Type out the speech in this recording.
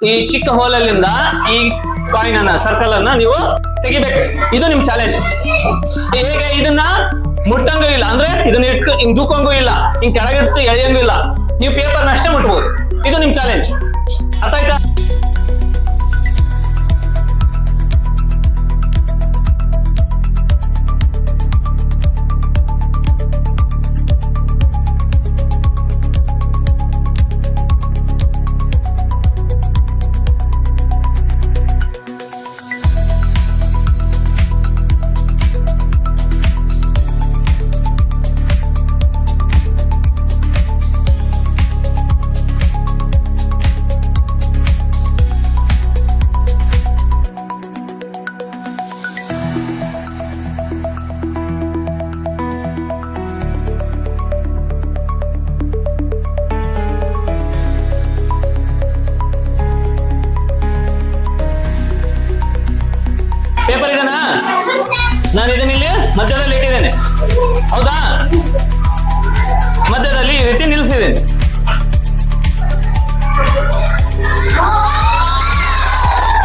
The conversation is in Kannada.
ಈ ಚಿಕ್ಕ ಹೋಲಲ್ಲಿಂದ ಈ ಕಾಯಿನ್ ಅನ್ನ ಸರ್ಕಲ್ ಅನ್ನ ನೀವು ತೆಗಿಬೇಕು. ಇದು ನಿಮ್ ಚಾಲೆಂಜ್. ಹೇಗೆ ಇದನ್ನ ಮುಟ್ಟಂಗೂ ಇಲ್ಲ, ಅಂದ್ರೆ ಇದನ್ನ ಇಟ್ಕ ಹಿಂಗ್ ದೂಕಂಗೂ ಇಲ್ಲ, ಹಿಂಗ್ ಕೆಳಗಿಟ್ಟು ಎಳೆಯಂಗೂ ಇಲ್ಲ. ನೀವು ಪೇಪರ್ನ ಅಷ್ಟೇ ಮುಟ್ಬೋದು. ಇದು ನಿಮ್ ಚಾಲೆಂಜ್. ಅರ್ಥ ಆಯ್ತಾ? ಪೇಪರ್ ಇದೆನಾ? ನಾನು ಇದನ್ನ ಇಲ್ಲಿ ಮಧ್ಯದಲ್ಲಿ ಇಟ್ಟಿದ್ದೇನೆ.